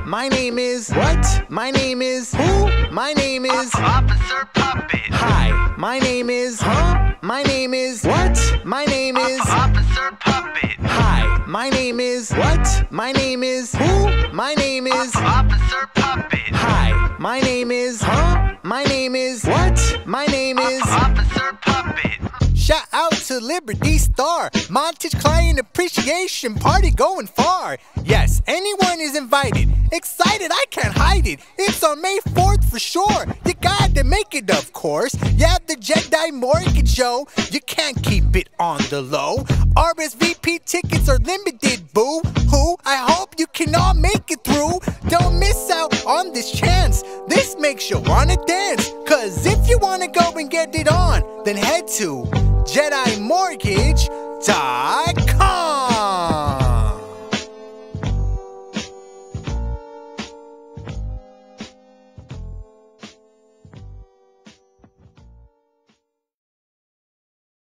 My name is what? My name is who? My name is Officer Puppet. Hi. My name is My name is what? My name is Officer Puppet. Hi. My name is what? My name is who? My name is Officer Puppet. Hi. My name is My name is what? My name is Officer Puppet. Shout out to Liberty Star, Montage Client Appreciation Party going far. Yes, anyone is invited. Excited, I can't hide it. It's on May 4th for sure. You got to make it, of course. You have the Jedi Mortgage Show. You can't keep it on the low. RSVP tickets are limited, boo. Who? I hope you can all make it through. Don't miss out on this chance. This makes you wanna dance. Cause if you wanna go and get it on, then head to JediMortgage.com.